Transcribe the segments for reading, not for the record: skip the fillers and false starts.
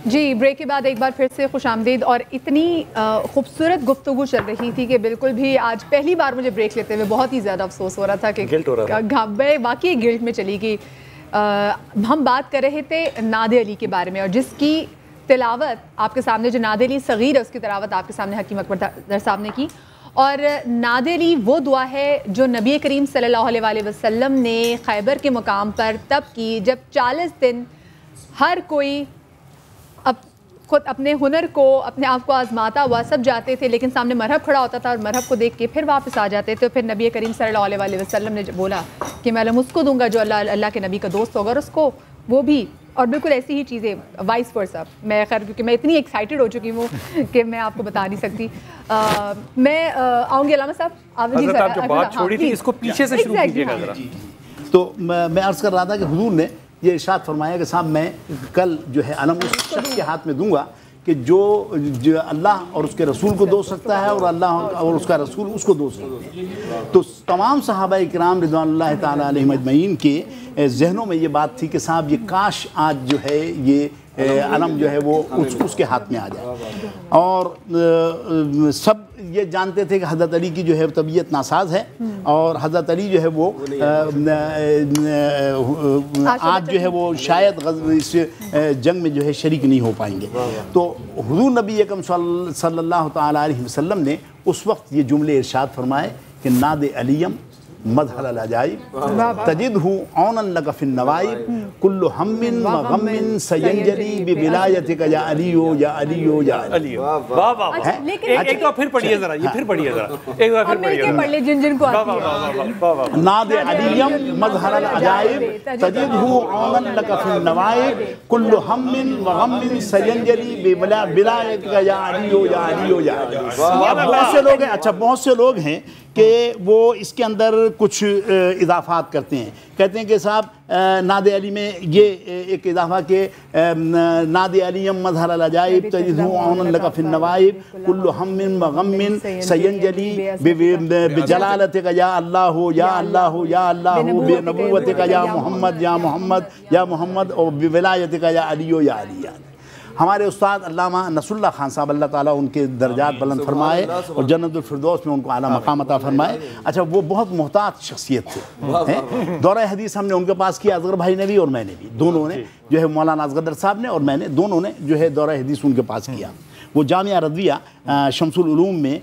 جی break کے بعد ایک بار پھر سے خوش آمدید. اور اتنی خوبصورت گفتگو چل رہی تھی کہ بالکل بھی آج پہلی بار مجھے بریک لیتے ہوئے بہت ہی زیادہ افسوس ہو رہا تھا کہ میں واقعی گلٹ میں چلی گئی. ہم بات کر رہے تھے نعت علی کے بارے میں، اور جس کی تلاوت آپ کے سامنے، جو نعت علی صغیر ہے اس کی تلاوت آپ کے سامنے حکیم اکبر صاحب نے کی. اور نعت علی وہ دعا ہے جو نبی کریم صلی اللہ علیہ وآلہ وسلم نے خیبر کے مقام پر تب کی جب 40 دن ہر کوئی خود اپنے ہنر کو، اپنے آپ کو آزماتا ہوا سب جاتے تھے، لیکن سامنے مرہب کھڑا ہوتا تھا اور مرہب کو دیکھ کے پھر واپس آ جاتے تھے. پھر نبی کریم صلی اللہ علیہ وآلہ وسلم نے بولا کہ میں علم اس کو دوں گا جو اللہ کے نبی کا دوست ہوگا، اور اس کو وہ بھی. اور بالکل ایسی ہی چیزیں وائس ورسا. میں خیر کیونکہ میں اتنی ایکسائٹیڈ ہو چکی ہوں کہ میں آپ کو بتا نہیں سکتی. میں آؤں گی علامہ صاحب. آپ جو بات چھوڑی تھی اس کو پیچھے سے شروع کیجیے گا ذرا. تو میں عرض کر رہا تھا کہ حضور نے یہ ارشاد فرمایا کہ صاحب میں کل جو ہے علم اس شخص کے ہاتھ میں دوں گا کہ جو اللہ اور اس کے رسول کو دو سکتا ہے اور اللہ اور اس کا رسول اس کو دو سکتے ہیں. تو تمام صحابہ کرام رضوان اللہ تعالیٰ علیہم اجمعین کے ذہنوں میں یہ بات تھی کہ صاحب یہ کاش آج جو ہے یہ علم جو ہے وہ اس کے ہاتھ میں آ جائے. اور سب یہ جانتے تھے کہ حضرت علی کی جو ہے طبیعت ناساز ہے اور حضرت علی جو ہے وہ آج جو ہے وہ شاید اس جنگ میں جو ہے شریک نہیں ہو پائیں گے. تو حضور نبی اکرم صلی اللہ تعالیٰ علیہ وسلم نے اس وقت یہ جملے ارشاد فرمائے کہ ناد علیم مظہر العجائب تجدہ عونا لک فی النوائب کل ہم و غم سینجلی بولایتک یا علیو یا علیو یا علیو. واہ واہ. ایک بار پھر پڑھیے ذرا، یہ پھر پڑھیے ذرا، ایک بار پھر پڑھیے. جن کو آتی ہے ناد علیم مظہر العجائب تجدہ عونا لک فی النوائب کل ہم و غم سینجلی بولایتک یا علیو یا علیو یا علیو. بہت سے لوگ ہیں، اچھا بہت سے لوگ ہیں کہ وہ اس کے اندر کچھ اضافات کرتے ہیں، کہتے ہیں کہ صاحب ناد علی میں یہ ایک اضافہ کہ ناد علیم مظہر العجائب تجدہ عونا لک فی النوائب کل ہم و غم سینجلی بجلالتک یا اللہ یا اللہ یا اللہ بنبوتک یا محمد یا محمد یا محمد اور بولایتک یا علیو یا علی. ہمارے استاد علامہ نصر اللہ خان صاحب اللہ تعالیٰ ان کے درجات بلند فرمائے اور جنت الفردوس میں ان کو اعلیٰ مقام عطا فرمائے. اچھا وہ بہت محتاط شخصیت تھے. دورہ حدیث ہم نے ان کے پاس کیا، اصغر بھائی نے بھی اور میں نے بھی، دونوں نے جو ہے مولانا اصغر صاحب نے اور میں نے، دونوں نے جو ہے دورہ حدیث ان کے پاس کیا. وہ جامعہ رضویہ شمس العلوم میں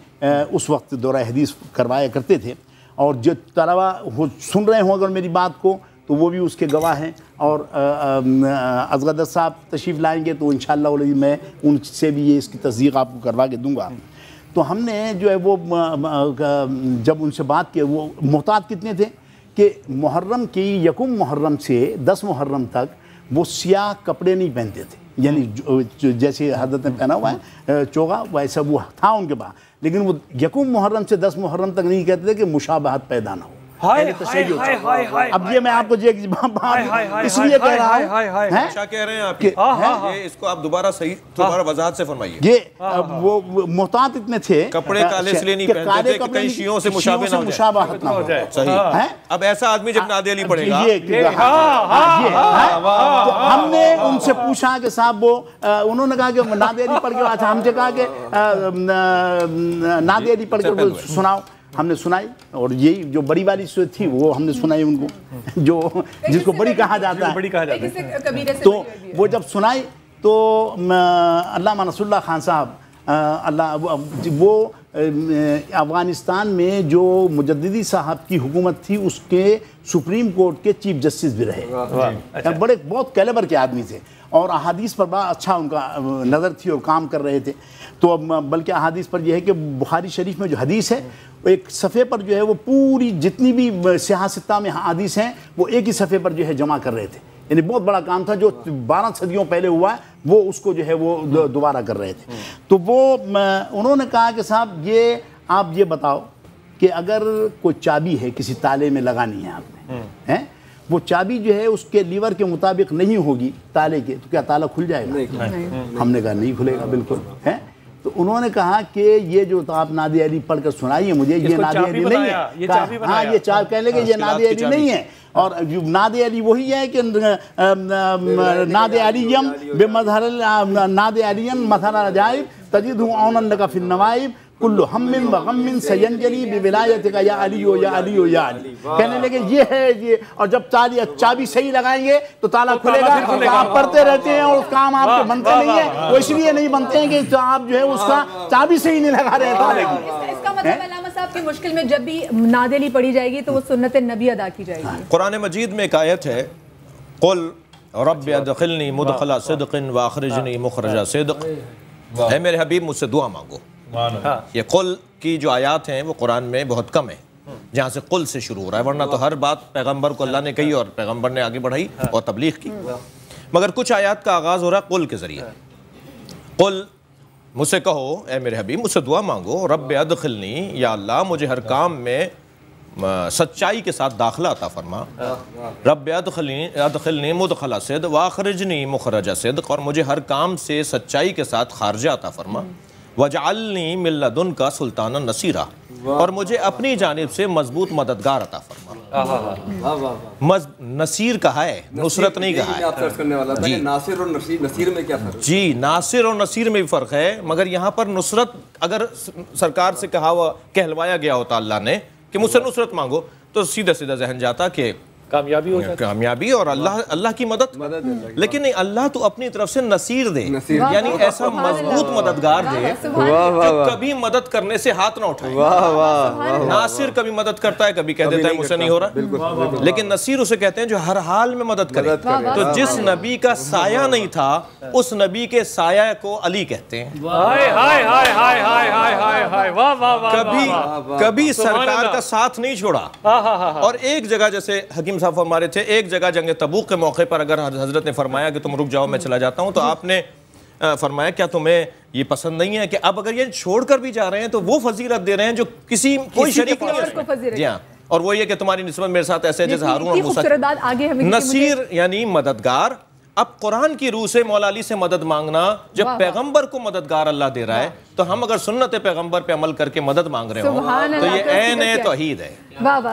اس وقت دورہ حدیث کروایا کرتے تھے. اور جو طلبہ سن رہے ہوں اگر میری بات کو تو وہ بھی اس کے گواہ ہیں. اور اصغر صاحب تشریف لائیں گے تو انشاءاللہ میں ان سے بھی یہ اس کی تصدیق آپ کو کروا کے دوں گا. تو ہم نے جو ہے وہ جب ان سے بات کی، وہ محتاط کتنے تھے کہ محرم کی یکم محرم سے 10 محرم تک وہ سیاہ کپڑے نہیں پہنتے تھے. یعنی جیسے حضرت نے پہنا ہوا ہے چوغا ویسا وہ تھا ان کے پاس، لیکن وہ یکم محرم سے 10 محرم تک نہیں کہتے تھے کہ مشابہت پیدا نہ ہو. اب یہ میں آپ کو اس لیے کہہ رہا ہوں، کیا کہہ رہے ہیں آپ یہ اس کو آپ دوبارہ صحیح دوبارہ وضاحت سے فرمائیے. یہ وہ محتاط اتنے تھے، کپڑے کالے اس لیے نہیں پہنتے تھے کہ کئی شیعوں سے مشابہت نہ ہو جائے. صحیح. اب ایسا آدمی جب نعت علی پڑھے گا، ہم نے ان سے پوچھا کہ صاحب وہ انہوں نے کہا کہ نعت علی پڑھ کے، اچھا ہم سے کہا کہ نعت علی پڑھ کے سناؤ. ہم نے سنائی اور یہی جو بڑی والی صورت تھی وہ ہم نے سنائی ان کو، جو جس کو بڑی کہا جاتا ہے. تو وہ جب سنائی تو علامہ نصر اللہ خان صاحب وہ افغانستان میں جو مجددی صاحب کی حکومت تھی اس کے سپریم کورٹ کے چیف جسٹس بھی رہے. بڑے بہت کیلیبر کے آدمی تھے اور احادیث پر بڑا اچھا ان کا نظر تھی اور کام کر رہے تھے. تو بلکہ احادیث پر یہ ہے کہ بخاری شریف میں جو حدیث ہے ایک صفحے پر جو ہے وہ پوری جتنی بھی سیاہ ستہ میں حدیث ہیں وہ ایک ہی صفحے پر جو ہے جمع کر رہے تھے. یعنی بہت بڑا کام تھا جو 12 صدیوں پہلے ہوا ہے وہ اس کو جو ہے وہ دوبارہ کر رہے تھے. تو وہ انہوں نے کہا کہ صاحب یہ آپ یہ بتاؤ کہ اگر کوئی چابی ہے کسی تالے میں لگانی ہے آپ نے، وہ چابی جو ہے اس کے لیور کے مطابق نہیں ہوگی تالے کے، تو کیا تالا کھل جائے گا؟ ہم نے کہا نہیں کھلے گا بالکل. تو انہوں نے کہا کہ یہ جو آپ نادی علی پڑھ کر سنائیے مجھے، یہ نادی علی نہیں ہے. ہاں یہ چابی کہہ لیں کہ یہ نادی علی نہیں ہے. اور ناد علی وہی ہے کہ ناد علیم بمظہر ناد علیم مظہر العجائب تجدہ عونا لک فی النوائب کل ہم و غم سینجلی بولایتک یا علی یا علی یا علی. کہنے لگے یہ ہے یہ، اور جب چابی صحیح لگائیں گے تو تالا کھلے گا. آپ پڑھتے رہتے ہیں اور کام آپ کے بنتے نہیں ہیں، وہ اس لیے نہیں بنتے ہیں کہ آپ جو ہے اس کا چابی صحیح نہیں لگا رہے تالے کی. اس کا مطلب علامہ صاحب کی مشکل میں جب بھی ناد علی پڑھی جائے گی تو وہ سنت نبی ادا کی جائے گی. قرآن مجید میں ایک آیت ہے قل رب ادخلنی مدخل صدق واخرجنی مخرج صدق. اے میرے حبیب مجھ سے دعا مانگو. یہ قل کی جو آیات ہیں وہ قرآن میں بہت کم ہیں جہاں سے قل سے شروع ہو رہا ہے، ورنہ تو ہر بات پیغمبر کو اللہ نے کہی اور پیغمبر نے آگے بڑھائی اور تبلیغ کی. مگر کچھ آیات کا آغاز ہو رہا ہے قل کے ذریعے. قل مجھ سے کہو اے میرے حبیب مجھ سے دعا مانگو رب ادخلنی، یا اللہ مجھے ہر کام میں سچائی کے ساتھ داخلہ عطا فرما. رب ادخلنی مدخل صدق واخرجنی مخرج صدق، اور مجھے ہر کام سے سچائی کے ساتھ خارجہ عطا فرما. وجعلنی من لدنک سلطانا نصیرا، اور مجھے اپنی جانب سے مضبوط مددگار عطا فرما. نصیر کہا ہے، نصرت نہیں کہا ہے. ناصر اور نصیر میں کیا فرق؟ جی ناصر اور نصیر میں بھی فرق ہے، مگر یہاں پر نصرت اگر سرکار سے کہلوایا گیا ہوتا اللہ نے کہ مجھ سے نصرت مانگو تو سیدھا سیدھا ذہن جاتا کہ کامیابی ہو جاتی، کامیابی اور اللہ کی مدد. لیکن نہیں، اللہ تو اپنی طرف سے نصیر دے، یعنی ایسا مضبوط مددگار دے جو کبھی مدد کرنے سے ہاتھ نہ اٹھائے. ناصر کبھی مدد کرتا ہے، کبھی کہہ دیتا ہے مجھ سے نہیں ہو رہا، لیکن نصیر اسے کہتے ہیں جو ہر حال میں مدد کرے. تو جس نبی کا سایہ نہیں تھا اس نبی کے سایہ کو علی کہتے ہیں. کبھی سرکار کا ساتھ نہیں چھوڑا. اور ایک جگہ جیسے حکیم صاحب فرما رہے تھے، ایک جگہ جنگ تبوک کے موقع پر اگر حضرت نے فرمایا کہ تم رک جاؤ میں چلا جاتا ہوں، تو آپ نے فرمایا کیا تمہیں یہ پسند نہیں ہے کہ اب اگر یہ چھوڑ کر بھی جا رہے ہیں تو وہ فضیلت دے رہے ہیں جو کوئی شریک نہیں ہے. جی ہاں، اور وہ یہ کہ تمہاری نسبت میرے ساتھ ایسے جیسے ہارون اور موسیٰ. نصیر یعنی مددگار. اب قرآن کی روح سے مولا علی سے مدد مانگنا، جب پیغمبر کو مددگار اللہ دے رہا ہے تو ہم اگر سنت پیغمبر پہ عمل کر کے مدد مانگ رہے ہوں تو یہ عین توحید ہے.